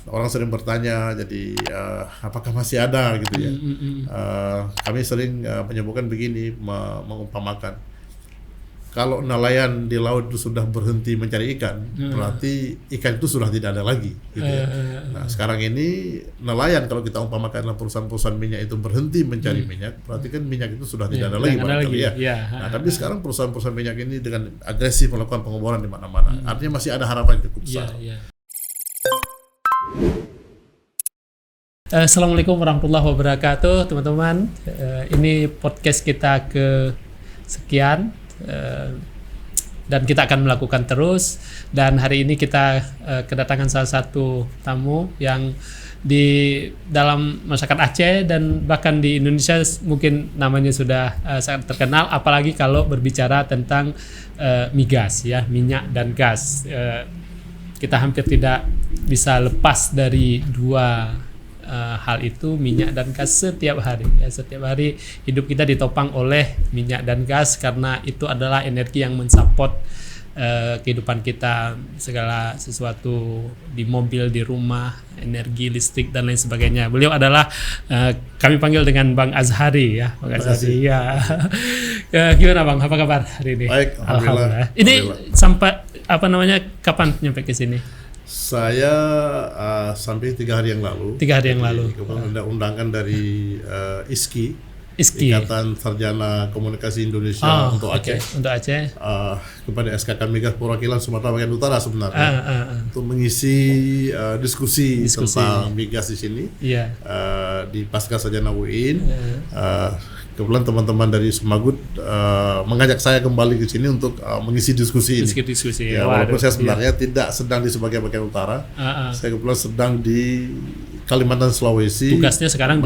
orang sering bertanya, jadi apakah masih ada gitu ya? Kami sering menyebutkan begini, mengumpamakan. Kalau nelayan di laut itu sudah berhenti mencari ikan, berarti ikan itu sudah tidak ada lagi. Gitu ya. Nah, sekarang ini nelayan kalau kita umpamakan perusahaan-perusahaan minyak itu berhenti mencari minyak, berarti kan minyak itu sudah tidak ada lagi. Nah, tapi sekarang perusahaan-perusahaan minyak ini dengan agresif melakukan pengeboran di mana-mana. Artinya masih ada harapan cukup besar. Assalamualaikum warahmatullahi wabarakatuh, teman-teman. Ini podcast kita ke sekian. Dan kita akan melakukan terus, dan hari ini kita kedatangan salah satu tamu yang di dalam masyarakat Aceh dan bahkan di Indonesia mungkin namanya sudah sangat terkenal, apalagi kalau berbicara tentang migas ya, minyak dan gas. Kita hampir tidak bisa lepas dari dua hal itu, minyak dan gas setiap hari ya. Setiap hari hidup kita ditopang oleh minyak dan gas karena itu adalah energi yang mensupport kehidupan kita, segala sesuatu di mobil, di rumah, energi listrik dan lain sebagainya. Beliau adalah kami panggil dengan Bang Azhari ya, Bang Azhari ya. Gimana Bang, apa kabar hari ini? Baik, alhamdulillah. Ini sampai kapan nyampe ke sini? Saya sampai 3 hari yang lalu. 3 hari yang lalu. Kemudian ada undangan dari ISKI, Ikatan Sarjana Komunikasi Indonesia untuk Aceh. Untuk Aceh. Kepada SKK Migas Perwakilan Sumatera Bagian Utara sebenarnya untuk mengisi diskusi tentang migas di sini di Pasca Sarjana UIN. Kebetulan teman-teman dari Semagut mengajak saya kembali ke sini untuk mengisi diskusi ini. Ya, walaupun saya sebenarnya tidak sedang di sebagian bagian utara, saya kebetulan sedang di Kalimantan Sulawesi. Tugasnya sekarang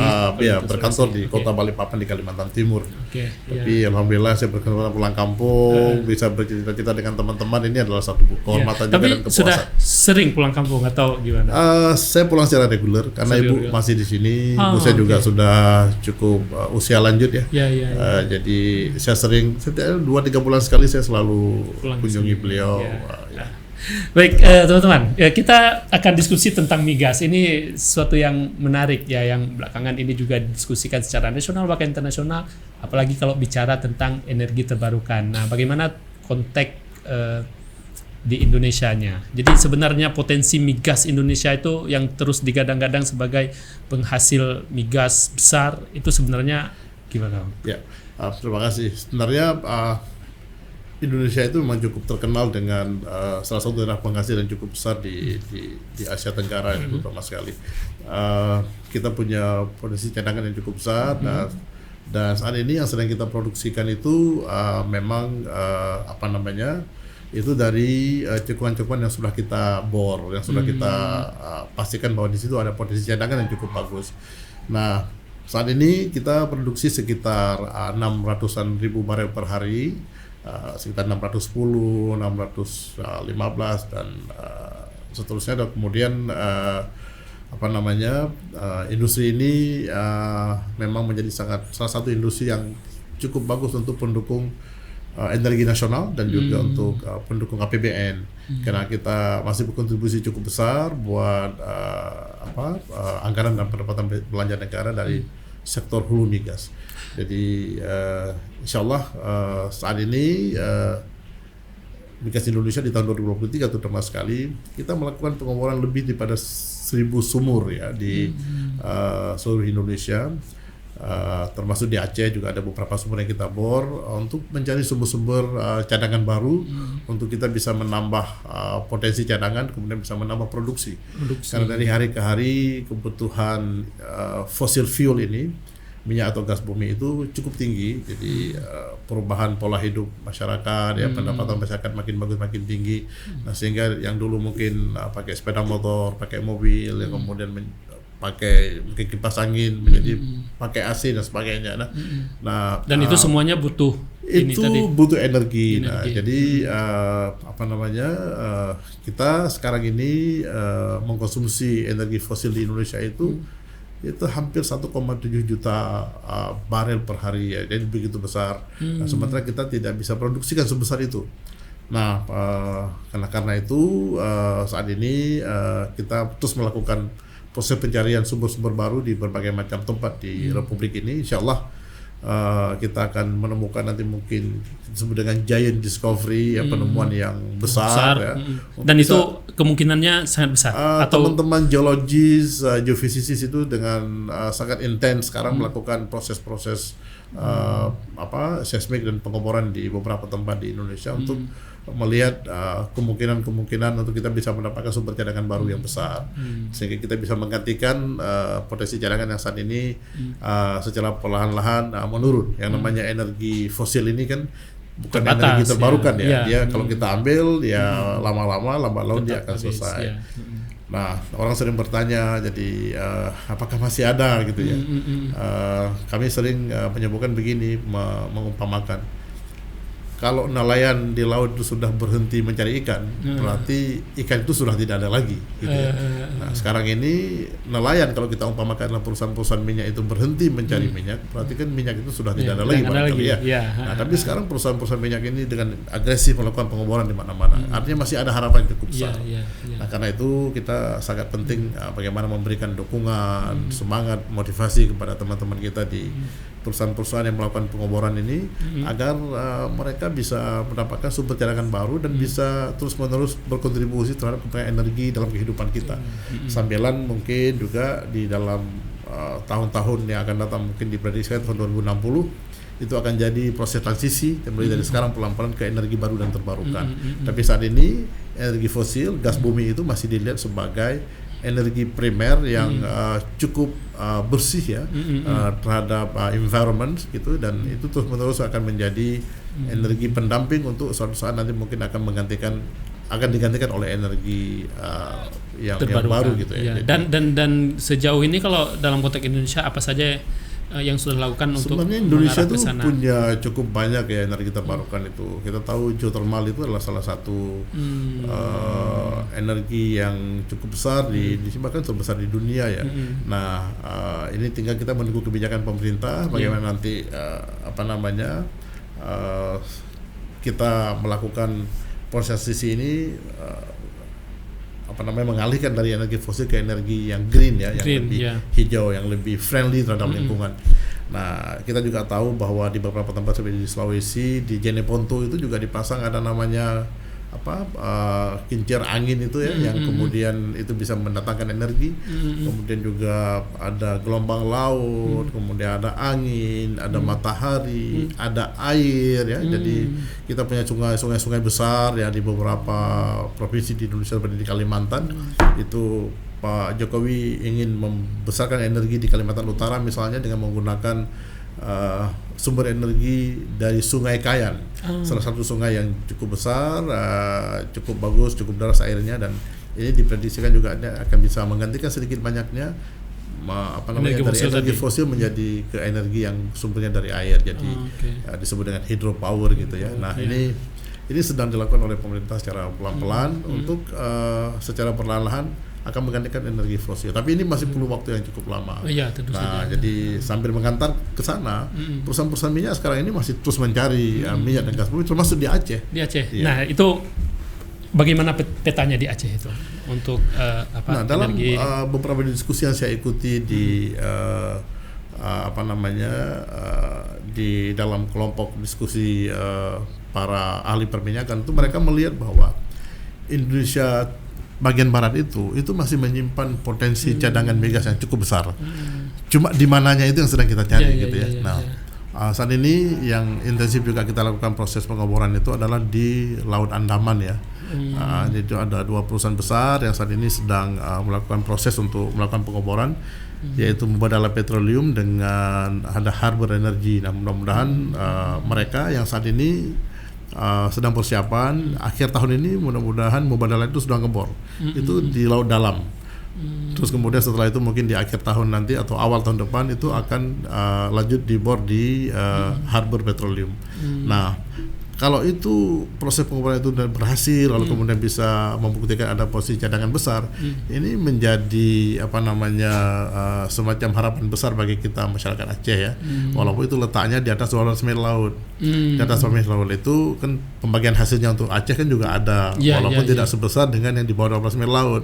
berkantor di Kota Balikpapan di Kalimantan Timur. Tapi alhamdulillah saya berkesempatan pulang kampung, bisa bercerita-cerita dengan teman-teman. Ini adalah satu kehormatan juga dan kepuasan. Tapi sudah sering pulang kampung atau gimana? Saya pulang secara reguler karena ibu masih di sini. Ibu saya juga sudah cukup usia lanjut ya. Jadi saya sering setiap 2-3 bulan sekali saya selalu kunjungi beliau. Baik, teman-teman, kita akan diskusi tentang migas. Ini sesuatu yang menarik ya, yang belakangan ini juga didiskusikan secara nasional bahkan internasional, apalagi kalau bicara tentang energi terbarukan. Nah, bagaimana konteks di Indonesianya? Jadi sebenarnya potensi migas Indonesia itu yang terus digadang-gadang sebagai penghasil migas besar, itu sebenarnya gimana? Ya, terima kasih. Sebenarnya Indonesia itu memang cukup terkenal dengan salah satu daerah penghasil yang cukup besar di Asia Tenggara, terutama sekali. Kita punya potensi cadangan yang cukup besar, dan saat ini yang sedang kita produksikan itu memang itu dari cekuan-cekuan yang sudah kita bor, yang sudah kita pastikan bahwa di situ ada potensi cadangan yang cukup bagus. Nah, saat ini kita produksi sekitar 600-an ribu barel per hari, sekitar 610, 615 dan seterusnya. Dan kemudian industri ini memang menjadi salah satu industri yang cukup bagus untuk pendukung energi nasional dan juga untuk pendukung APBN, karena kita masih berkontribusi cukup besar buat anggaran dan pendapatan belanja negara dari sektor hulu migas. Jadi insya Allah saat ini migas Indonesia di tahun 2023 terutama sekali kita melakukan pengeboran lebih daripada 1.000 sumur ya di seluruh Indonesia. Termasuk di Aceh juga ada beberapa sumur yang kita bor untuk mencari sumber-sumber cadangan baru untuk kita bisa menambah potensi cadangan, kemudian bisa menambah produksi. Karena dari hari ke hari kebutuhan fossil fuel ini, minyak atau gas bumi itu cukup tinggi. Jadi perubahan pola hidup masyarakat, ya pendapatan masyarakat makin bagus, makin tinggi. Nah, sehingga yang dulu mungkin pakai sepeda motor, pakai mobil, yang kemudian pakai mungkin kipas angin menjadi pakai AC dan sebagainya. Nah, dan itu semuanya butuh butuh energi. Nah, jadi kita sekarang ini mengkonsumsi energi fosil di Indonesia itu hampir 1,7 juta barel per hari ya. Jadi begitu besar. Nah, sementara kita tidak bisa produksikan sebesar itu. Nah, karena itu saat ini kita terus melakukan proses pencarian sumber-sumber baru di berbagai macam tempat di Republik ini. Insya Allah kita akan menemukan nanti mungkin disebut dengan giant discovery, penemuan yang besar ya. Dan itu kemungkinannya sangat besar. Atau teman-teman geologis, geofisicists itu dengan sangat intens sekarang melakukan proses-proses seismik dan pengoboran di beberapa tempat di Indonesia untuk melihat kemungkinan untuk kita bisa mendapatkan sumber cadangan baru yang besar, sehingga kita bisa menggantikan potensi cadangan yang saat ini secara perlahan-lahan menurun. Yang namanya energi fosil ini kan bukan terbatas, energi terbarukan ya. Dia kalau kita ambil ya lama-lama lambat laun dia akan selesai. Nah, orang sering bertanya, jadi apakah masih ada gitu ya? Kami sering menyebutkan begini, mengumpamakan. Kalau nelayan di laut itu sudah berhenti mencari ikan, berarti ikan itu sudah tidak ada lagi. Gitu ya. Nah, sekarang ini nelayan kalau kita umpamakan adalah perusahaan-perusahaan minyak itu berhenti mencari minyak, berarti kan minyak itu sudah tidak ada lagi. Nah, tapi sekarang perusahaan-perusahaan minyak ini dengan agresif melakukan pengoboran di mana-mana. Artinya masih ada harapan yang cukup besar. Nah, karena itu kita sangat penting bagaimana memberikan dukungan, semangat, motivasi kepada teman-teman kita di perusahaan-perusahaan yang melakukan pengoboran ini agar mereka bisa mendapatkan sumber cadangan baru dan bisa terus-menerus berkontribusi terhadap kepemimpinan energi dalam kehidupan kita. Sambilan mungkin juga di dalam tahun-tahun yang akan datang, mungkin diprediksikan tahun 2060 itu akan jadi proses transisi mulai dari sekarang pelan-pelan ke energi baru dan terbarukan. Tapi saat ini energi fosil, gas bumi itu masih dilihat sebagai energi primer yang cukup bersih ya terhadap environment gitu, dan itu terus-menerus akan menjadi energi pendamping untuk suatu saat nanti mungkin akan digantikan oleh energi yang baru gitu ya. Dan sejauh ini kalau dalam konteks Indonesia apa saja yang sudah dilakukan untuk sebenarnya Indonesia itu punya cukup banyak ya energi terbarukan itu. Kita tahu geothermal itu adalah salah satu energi yang cukup besar di bahkan terbesar di dunia ya. Nah, ini tinggal kita menunggu kebijakan pemerintah bagaimana nanti kita melakukan proses transisi ini mengalihkan dari energi fosil ke energi yang green ya, yang lebih hijau, yang lebih friendly terhadap lingkungan. Nah, kita juga tahu bahwa di beberapa tempat seperti di Sulawesi, di Jeneponto itu juga dipasang ada namanya kincir angin itu ya, yang kemudian itu bisa mendatangkan energi. Kemudian juga ada gelombang laut, kemudian ada angin, ada matahari, ada air ya. Jadi kita punya sungai-sungai besar ya di beberapa provinsi di Indonesia seperti di Kalimantan. Itu Pak Jokowi ingin membesarkan energi di Kalimantan Utara misalnya dengan menggunakan sumber energi dari Sungai Kayan, salah satu sungai yang cukup besar, cukup bagus, cukup deras airnya, dan ini diprediksikan juga akan bisa menggantikan sedikit banyaknya energi fosil menjadi ke energi yang sumbernya dari air, jadi disebut dengan hydropower gitu ya. Nah, ini sedang dilakukan oleh pemerintah secara pelan-pelan untuk secara perlahan-lahan akan menggantikan energi fosil. Tapi ini masih perlu waktu yang cukup lama. Jadi sambil mengantar ke sana, perusahaan-perusahaan minyak sekarang ini masih terus mencari minyak dan gas bumi, termasuk di Aceh. Iya. Nah, itu bagaimana petanya di Aceh itu untuk dalam energi? Beberapa diskusi yang saya ikuti di di dalam kelompok diskusi para ahli perminyakan itu, mereka melihat bahwa Indonesia bagian barat itu masih menyimpan potensi cadangan migas yang cukup besar. Cuma di mananya itu yang sedang kita cari gitu ya. Saat ini yang intensif juga kita lakukan proses pengoboran itu adalah di Laut Andaman ya. Itu ada 2 perusahaan besar yang saat ini sedang melakukan proses untuk melakukan pengoboran, yaitu Mubadala Petroleum dengan ada Harbor Energy. Nah, mudah-mudahan mereka yang saat ini sedang persiapan akhir tahun ini, mudah-mudahan Mubadala itu sudah ngebor itu di laut dalam. Terus kemudian setelah itu mungkin di akhir tahun nanti atau awal tahun depan itu akan lanjut dibor di Harbor Petroleum. Nah, Kalau itu proses pengukuran itu berhasil, lalu kemudian bisa membuktikan ada posisi cadangan besar, ini menjadi semacam harapan besar bagi kita masyarakat Aceh ya. Walaupun itu letaknya di atas 12 mil laut. Di atas 12 mil laut itu kan pembagian hasilnya untuk Aceh kan juga ada, walaupun tidak sebesar dengan yang di bawah 12 mil laut.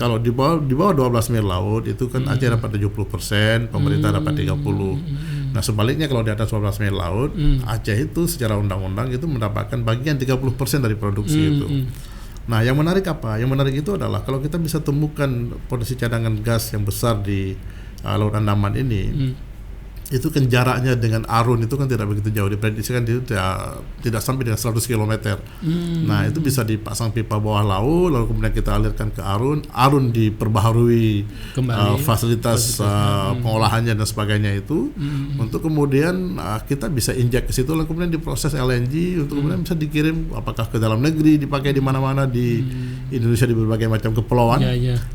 Kalau di bawah 12 mil laut itu kan Aceh dapat 70%, pemerintah dapat 30%. Nah sebaliknya kalau di atas 12 mil laut, Aceh itu secara undang-undang itu mendapatkan bagian 30% dari produksi itu. Nah yang menarik apa? Yang menarik itu adalah kalau kita bisa temukan potensi cadangan gas yang besar di Laut Andaman ini, itu kan jaraknya dengan Arun itu kan tidak begitu jauh, diprediksikan itu tidak sampai dengan 100 km. Nah itu bisa dipasang pipa bawah laut, lalu kemudian kita alirkan ke Arun diperbaharui fasilitas pengolahannya dan sebagainya itu, untuk kemudian kita bisa injek ke situ, lalu kemudian diproses LNG untuk kemudian bisa dikirim apakah ke dalam negeri, dipakai di mana-mana di Indonesia, di berbagai macam kepulauan,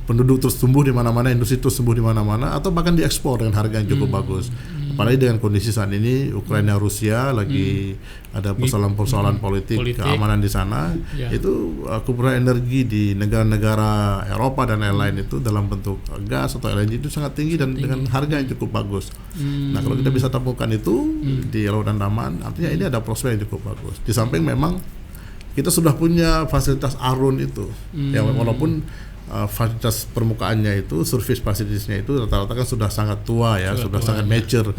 penduduk terus tumbuh di mana-mana, industri terus tumbuh di mana-mana, atau bahkan diekspor dengan harga yang cukup bagus. Apalagi dengan kondisi saat ini Ukraina Rusia lagi ada persoalan-persoalan politik, keamanan di sana, itu kebutuhan energi di negara-negara Eropa dan lain-lain itu dalam bentuk gas atau LNG itu sangat tinggi dan dengan harga yang cukup bagus. Nah kalau kita bisa temukan itu di Laut Andaman, artinya ini ada prospek yang cukup bagus. Di samping memang kita sudah punya fasilitas Arun itu, ya walaupun fasilitas permukaannya itu, surface facilitiesnya itu rata-rata kan sudah sangat tua ya, sudah sangat mature,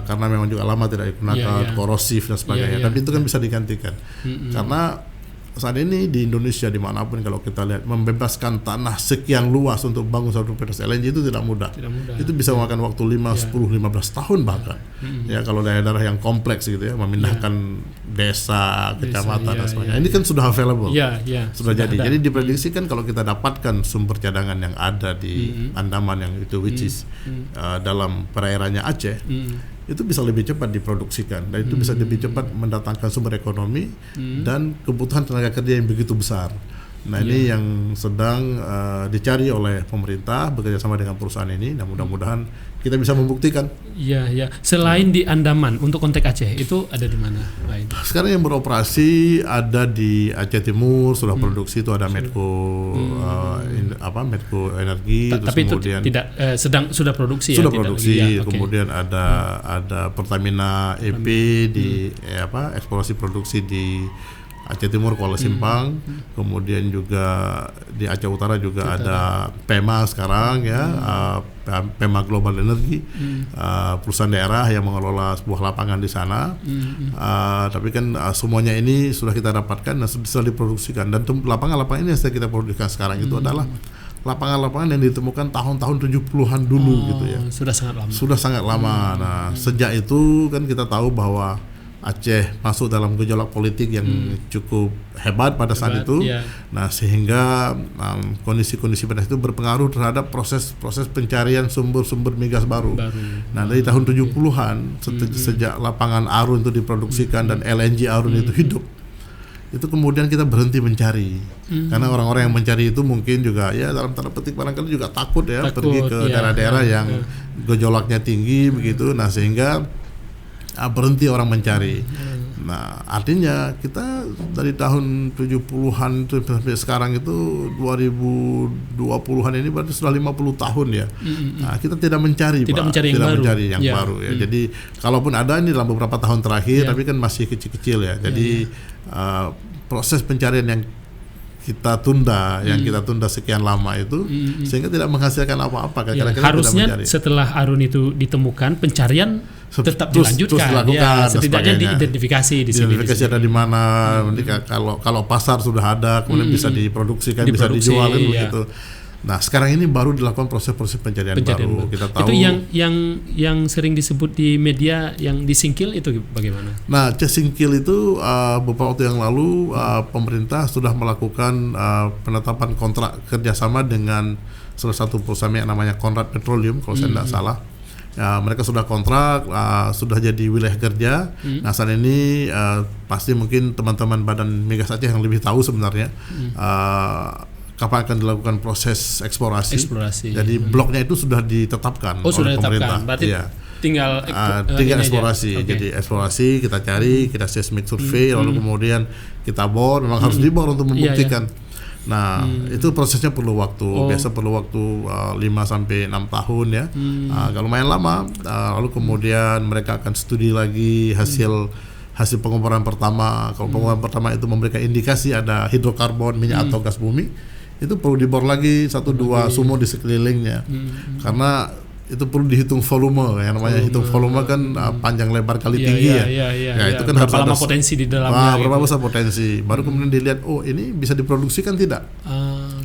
karena memang juga lama tidak digunakan, korosif dan sebagainya. Tapi itu kan bisa digantikan, karena saat ini di Indonesia dimanapun kalau kita lihat, membebaskan tanah sekian luas untuk bangun satu PTS LNG itu tidak mudah. Itu bisa memakan waktu 5, 10, 15 tahun bahkan. Ya kalau daerah-daerah yang kompleks gitu ya, memindahkan desa, kecamatan dan sebagainya. Ini kan sudah available, sudah jadi. Jadi diprediksikan kalau kita dapatkan sumber cadangan yang ada di Andaman yang itu, which is dalam perairannya Aceh, itu bisa lebih cepat diproduksikan dan itu bisa lebih cepat mendatangkan sumber ekonomi dan kebutuhan tenaga kerja yang begitu besar. Nah ini yang sedang dicari oleh pemerintah bekerja sama dengan perusahaan ini, dan mudah-mudahan kita bisa membuktikan. Selain di Andaman, untuk konteks Aceh itu ada di mana lain? Sekarang yang beroperasi ada di Aceh Timur, sudah produksi itu ada Medco Medco Energi, tapi kemudian itu tidak sudah produksi. Sudah produksi, kemudian ada Pertamina EP di eksplorasi produksi di Aceh Timur, Kuala Simpang, kemudian juga di Aceh Utara juga ada PEMA sekarang ya, PEMA Global Energy, perusahaan daerah yang mengelola sebuah lapangan di sana. Tapi kan semuanya ini sudah kita dapatkan dan sudah diproduksikan, dan lapangan-lapangan ini yang sedang kita produksikan sekarang itu adalah lapangan-lapangan yang ditemukan tahun-tahun 70-an dulu gitu ya. Sudah sangat lama. Nah, sejak itu kan kita tahu bahwa Aceh masuk dalam gejolak politik yang cukup hebat pada saat itu. Nah, sehingga kondisi-kondisi pada itu berpengaruh terhadap proses pencarian sumber-sumber migas baru. Nah, dari tahun 70-an sejak lapangan Arun itu diproduksikan dan LNG Arun itu hidup, itu kemudian kita berhenti mencari, karena orang-orang yang mencari itu mungkin juga ya dalam tanda petik barangkali juga takut pergi ke daerah-daerah yang gejolaknya tinggi begitu. Nah, sehingga berhenti orang mencari. Nah, artinya kita dari tahun 70-an itu sampai sekarang itu 2020-an ini berarti sudah 50 tahun ya. Nah, kita tidak mencari yang baru ya. Jadi kalaupun ada ini dalam beberapa tahun terakhir, tapi kan masih kecil-kecil ya. Jadi proses pencarian yang kita tunda, sekian lama itu, sehingga tidak menghasilkan apa-apa. Harusnya setelah Arun itu ditemukan, pencarian tetap dilanjutkan, setidaknya diidentifikasi di sini. Identifikasi ada di mana, nanti kalau pasar sudah ada, kemudian bisa diproduksikan, bisa dijual kan begitu. Nah, sekarang ini baru dilakukan proses-proses pencarian baru. Kita tahu itu yang sering disebut di media yang disingkil itu bagaimana? Nah, singkil itu beberapa waktu yang lalu pemerintah sudah melakukan penetapan kontrak kerjasama dengan salah satu perusahaan yang namanya Conrad Petroleum, kalau saya tidak salah. Ya, mereka sudah kontrak, sudah jadi wilayah kerja. Nah, saat ini pasti mungkin teman-teman Badan Migas Aceh yang lebih tahu sebenarnya kapan akan dilakukan proses eksplorasi. Jadi bloknya itu sudah ditetapkan oleh pemerintah. Berarti tinggal tinggal ini aja. eksplorasi. Oke. Jadi eksplorasi kita cari, kita seismic survey, lalu kemudian kita bor, memang harus dibor untuk membuktikan. Nah, itu prosesnya perlu waktu. Biasa perlu waktu 5 sampai 6 tahun ya. Kalau lumayan lama, lalu kemudian mereka akan studi lagi hasil pengukuran pertama. Kalau pengukuran pertama itu memberikan indikasi ada hidrokarbon, minyak atau gas bumi, itu perlu dibor lagi 1-2 sumur di sekelilingnya. Karena itu perlu dihitung volume, yang namanya hitung volume kan panjang lebar kali tinggi ya. Itu kan berapa harus lama ada potensi di dalamnya. berapa besar potensi. Baru kemudian dilihat, oh ini bisa diproduksikan tidak?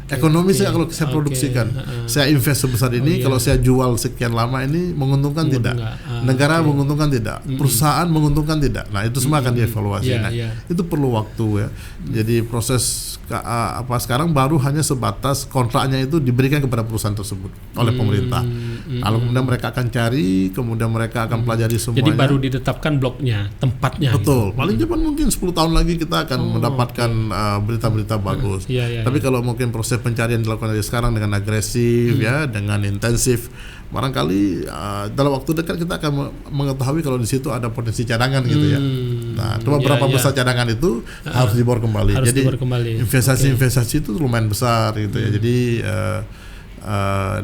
Ekonomis ya kalau saya produksikan. Saya invest sebesar ini, kalau saya jual sekian lama ini menguntungkan tidak? Negara menguntungkan tidak? Perusahaan menguntungkan tidak? Nah, itu semua akan dievaluasi. Itu perlu waktu ya. Jadi proses sekarang baru hanya sebatas kontraknya itu diberikan kepada perusahaan tersebut oleh pemerintah. Lalu kemudian mereka akan cari, kemudian mereka akan pelajari semuanya. Jadi baru ditetapkan bloknya, tempatnya. Betul. Paling cepat mungkin 10 tahun lagi kita akan mendapatkan berita-berita bagus. Tapi kalau mungkin proses pencarian dilakukan dari sekarang dengan agresif ya, dengan intensif, barangkali dalam waktu dekat kita akan mengetahui kalau di situ ada potensi cadangan gitu ya. Nah, cuma berapa besar cadangan itu harus dibor kembali. Jadi investasi itu lumayan besar gitu ya. Jadi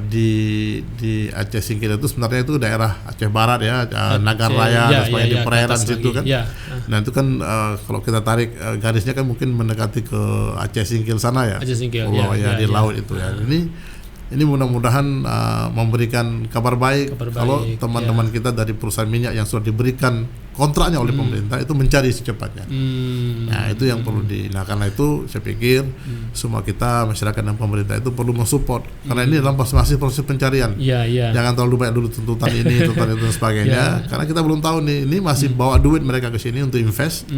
di Aceh Singkil itu sebenarnya itu daerah Aceh Barat ya, Nagarraya dan sebagainya di perairan situ kan. Nah itu kan kalau kita tarik garisnya kan mungkin mendekati ke Aceh Singkil sana ya. Aceh Singkil di laut itu ya. Ini mudah-mudahan memberikan kabar baik kalau teman-teman kita dari perusahaan minyak yang sudah diberikan kontraknya oleh pemerintah itu mencari secepatnya. Nah itu yang perlu karena itu saya pikir semua kita masyarakat dan pemerintah itu perlu mensupport karena ini dalam masih proses pencarian. Jangan terlalu banyak dulu tuntutan ini, tuntutan itu dan sebagainya. Karena kita belum tahu nih, ini masih bawa duit mereka ke sini untuk invest.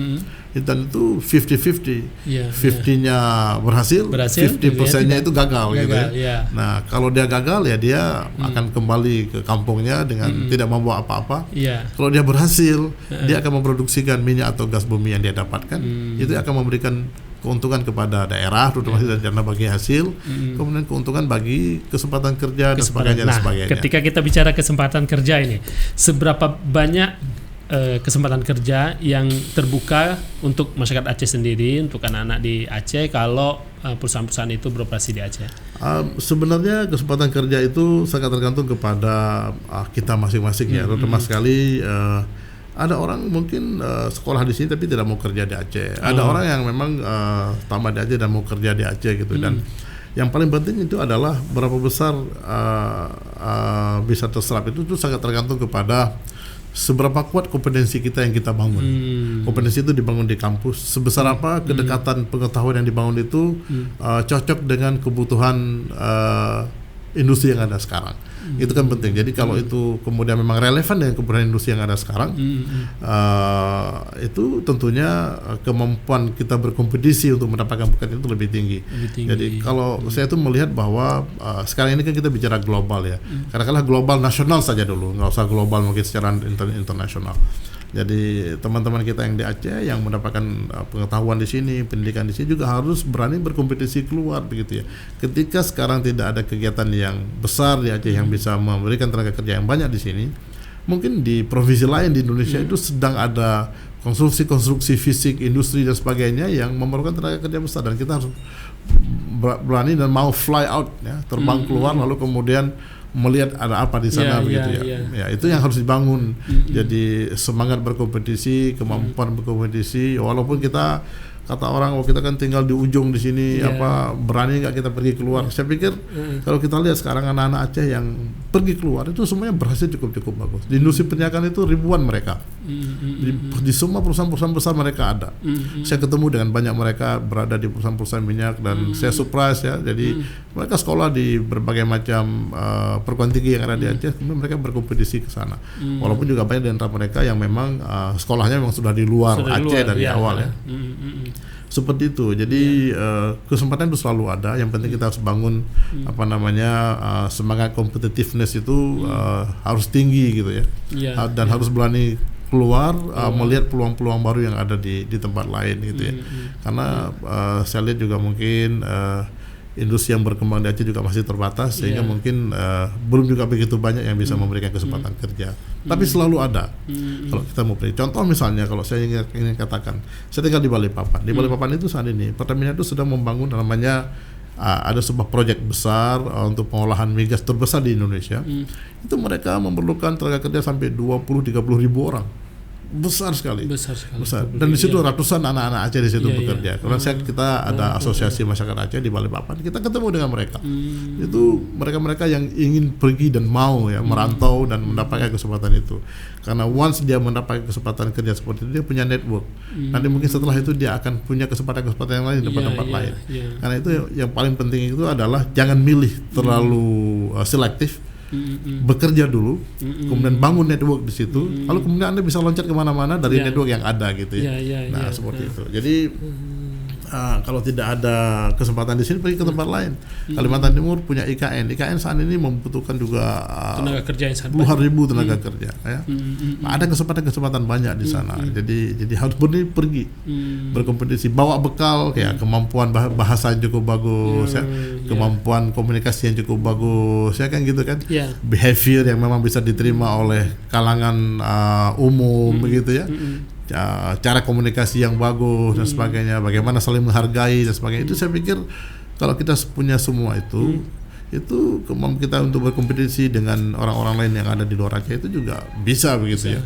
Dan itu 50-50. 50-nya berhasil 50%-nya itu gagal gitu ya. Nah, kalau dia gagal ya dia akan kembali ke kampungnya dengan tidak membawa apa-apa. Kalau dia berhasil, dia akan memproduksikan minyak atau gas bumi yang dia dapatkan. Itu akan memberikan keuntungan kepada daerah, terutama karena bagi hasil, kemudian keuntungan bagi kesempatan kerja dan sebagainya. Ketika kita bicara kesempatan kerja ini, seberapa banyak kesempatan kerja yang terbuka untuk masyarakat Aceh sendiri, untuk anak-anak di Aceh kalau perusahaan-perusahaan itu beroperasi di Aceh? Sebenarnya kesempatan kerja itu sangat tergantung kepada kita masing-masing ya, terutama sekali ada orang mungkin sekolah di sini tapi tidak mau kerja di Aceh. Ada orang yang memang tamat di Aceh dan mau kerja di Aceh gitu. Dan yang paling penting itu adalah berapa besar bisa terserap itu sangat tergantung kepada seberapa kuat kompetensi kita yang kita bangun. Kompetensi itu dibangun di kampus. Sebesar apa kedekatan pengetahuan yang dibangun itu cocok dengan kebutuhan industri yang ada sekarang. Itu kan penting. Jadi kalau itu kemudian memang relevan dengan kebutuhan industri yang ada sekarang, itu tentunya kemampuan kita berkompetisi untuk mendapatkan pekerjaan itu lebih tinggi. Jadi kalau saya itu melihat bahwa sekarang ini kan kita bicara global ya. Kadang-kadang global nasional saja dulu, nggak usah global mungkin secara internasional. Jadi teman-teman kita yang di Aceh yang mendapatkan pengetahuan di sini, pendidikan di sini juga harus berani berkompetisi keluar begitu ya. Ketika sekarang tidak ada kegiatan yang besar di Aceh yang bisa memberikan tenaga kerja yang banyak di sini, mungkin di provinsi lain di Indonesia itu sedang ada konstruksi fisik, industri dan sebagainya yang memerlukan tenaga kerja besar dan kita harus berani dan mau fly out ya, terbang keluar lalu kemudian melihat ada apa di sana begitu ya. Ya itu yang harus dibangun. Jadi semangat berkompetisi, kemampuan berkompetisi. Walaupun kita kata orang, kita kan tinggal di ujung di sini, berani nggak kita pergi keluar? Saya pikir kalau kita lihat sekarang anak-anak Aceh yang pergi keluar itu semuanya berhasil cukup bagus. Di industri perniagaan itu ribuan mereka. Di semua perusahaan-perusahaan besar mereka ada. Saya ketemu dengan banyak mereka berada di perusahaan-perusahaan minyak dan saya surprise ya. Jadi mereka sekolah di berbagai macam perguruan tinggi yang ada di Aceh, kemudian mereka berkompetisi ke sana. Walaupun juga banyak di antara mereka yang memang sekolahnya memang sudah di luar Aceh dari awal ya. Seperti itu. Jadi kesempatan itu selalu ada. Yang penting kita harus bangun semangat competitiveness itu harus tinggi gitu ya. Dan harus berani keluar melihat peluang-peluang baru yang ada di tempat lain gitu ya. Karena saya lihat juga mungkin industri yang berkembang di Aceh juga masih terbatas, sehingga mungkin belum juga begitu banyak yang bisa memberikan kesempatan kerja. Tapi selalu ada. Kalau kita mau beri contoh, misalnya kalau saya ingin katakan, saya tinggal di Balikpapan. Di Balikpapan itu saat ini Pertamina itu sedang membangun namanya ada sebuah proyek besar untuk pengolahan migas terbesar di Indonesia. Itu mereka memerlukan tenaga kerja sampai 20-30 ribu orang. Besar sekali. Besar. Dan di situ ratusan anak-anak Aceh di situ bekerja. Karena kita ada asosiasi masyarakat Aceh di Balikpapan. Kita ketemu dengan mereka. Itu mereka-mereka yang ingin pergi dan mau merantau dan mendapatkan kesempatan itu. Karena once dia mendapatkan kesempatan kerja seperti itu, dia punya network. Nanti mungkin setelah itu dia akan punya kesempatan yang lain di tempat-tempat lain. Karena itu yang paling penting itu adalah jangan milih terlalu selektif. Bekerja dulu, kemudian bangun network di situ, lalu kemudian Anda bisa loncat kemana-mana dari network yang ada gitu ya. Seperti itu. Jadi kalau tidak ada kesempatan di sini, pergi ke tempat lain. Kalimantan Timur punya IKN. IKN saat ini membutuhkan juga tenaga kerja yang sangat puluhan ribu tenaga kerja. Ya. Ada kesempatan banyak di sana. Jadi harus pergi berkompetisi, bawa bekal kayak kemampuan bahasa yang cukup bagus, kemampuan komunikasi yang cukup bagus, ya kan gitu kan. Behavior yang memang bisa diterima oleh kalangan umum begitu ya. Cara komunikasi yang bagus dan sebagainya, bagaimana saling menghargai dan sebagainya. Itu saya pikir kalau kita punya semua itu kemampuan kita untuk berkompetisi dengan orang-orang lain yang ada di luar Aceh itu juga bisa begitu ya.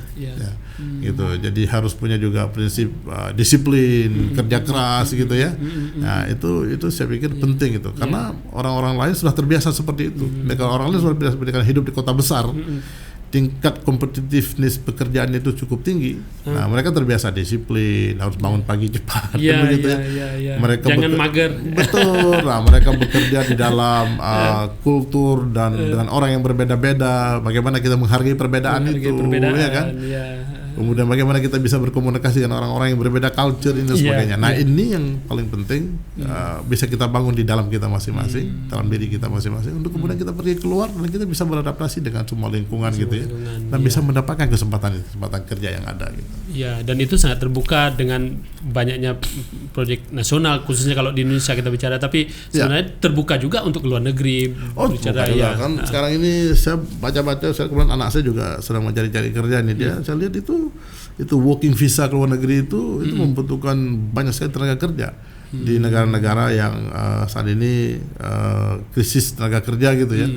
Gitu. Jadi harus punya juga prinsip disiplin, kerja keras gitu ya. Nah, itu saya pikir penting itu. Karena orang-orang lain sudah terbiasa seperti itu. Mereka orang lain sudah terbiasa hidup di kota besar. Tingkat kompetitiveness pekerjaan itu cukup tinggi. Nah, mereka terbiasa disiplin, harus bangun pagi cepat, begitu ya. Mereka jangan mager. Betul. Nah, mereka bekerja di dalam kultur dan dengan orang yang berbeda-beda. Bagaimana kita menghargai perbedaan itu, ya kan? Kemudian bagaimana kita bisa berkomunikasi dengan orang-orang yang berbeda culture ini dan sebagainya. Nah, ini yang paling penting bisa kita bangun di dalam kita masing-masing, dalam diri kita masing-masing, untuk kemudian kita pergi keluar dan kita bisa beradaptasi dengan semua lingkungan gitu ya, dan bisa mendapatkan kesempatan kerja yang ada gitu. Ya, dan itu sangat terbuka dengan banyaknya proyek nasional, khususnya kalau di Indonesia kita bicara, tapi sebenarnya terbuka juga untuk luar negeri. Bicara kan sekarang ini saya baca-baca, saya kemudian anak saya juga sedang mencari-cari kerja ini, saya lihat itu working visa ke luar negeri itu membutuhkan banyak sekali tenaga kerja di negara-negara yang saat ini krisis tenaga kerja gitu ya,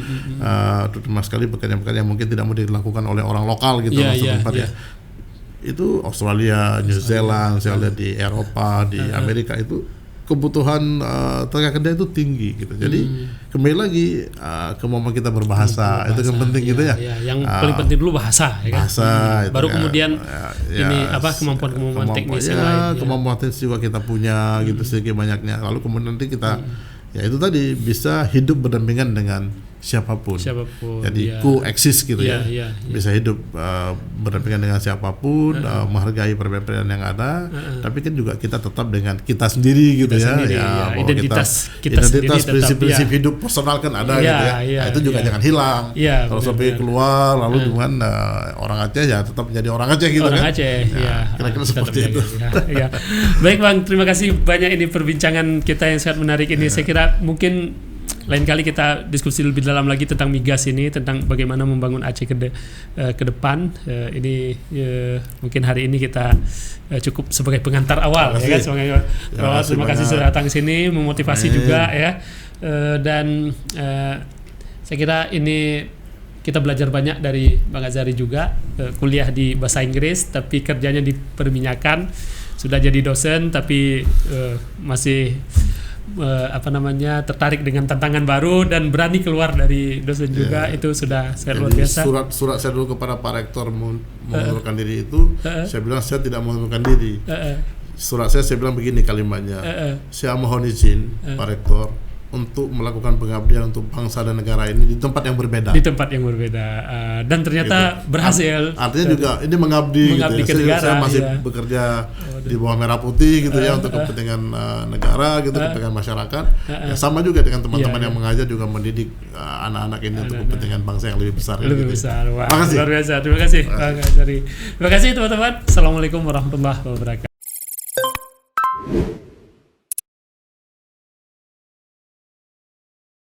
terutama sekali pekerjaan-pekerjaan yang mungkin tidak mau dilakukan oleh orang lokal gitu ya. Itu Australia, New Zealand, saya lihat di Eropa, di Amerika itu kebutuhan tenaga kerja itu tinggi gitu. Jadi kembali lagi kemampuan kita berbahasa itu yang penting gitu ya. Yang paling penting dulu bahasa, ya kan? Baru kemudian kemampuan teknis yang lain. Kemampuan teknis juga kita punya gitu sedikit banyaknya. Lalu kemudian nanti kita itu tadi bisa hidup berdampingan dengan siapapun. Jadi coexist gitu ya. Bisa hidup berdampingan dengan siapapun, menghargai perbedaan yang ada, tapi kan juga kita tetap dengan kita sendiri gitu Identitas prinsip-prinsip hidup personal kan ada gitu ya. Nah, itu juga jangan hilang. Kalau sampai keluar lalu dengan orang Aceh ya tetap menjadi orang Aceh gitu orang kan. Aceh, kira-kira seperti itu. Baik Bang, terima kasih banyak ini perbincangan kita yang sangat menarik ini. Saya kira mungkin lain kali kita diskusi lebih dalam lagi tentang migas ini, tentang bagaimana membangun Aceh ke depan. Ini mungkin hari ini kita cukup sebagai pengantar awal, ya kan? Terima kasih sudah datang ke sini, memotivasi juga ya. Dan saya kira ini kita belajar banyak dari Bang Azhari juga, kuliah di bahasa Inggris tapi kerjanya di perminyakan, sudah jadi dosen tapi masih tertarik dengan tantangan baru dan berani keluar dari dosen juga. Itu sudah sangat luar biasa. Surat saya dulu kepada Pak Rektor mengundurkan diri itu, saya bilang saya tidak mengundurkan diri. Surat saya bilang begini kalimatnya, saya mohon izin Pak Rektor untuk melakukan pengabdian untuk bangsa dan negara ini di tempat yang berbeda. Dan ternyata gitu. Berhasil. Artinya juga ini mengabdi gitu ke negara. Saya masih bekerja di bawah merah putih gitu ya, untuk kepentingan negara gitu, kepentingan masyarakat. Sama juga dengan teman-teman yang mengajar juga mendidik anak-anak ini untuk kepentingan bangsa yang lebih besar. Lebih besar. Wah, terima kasih. Luar biasa. Terima kasih Bang Azhari. Terima kasih teman-teman. Assalamualaikum warahmatullahi wabarakatuh.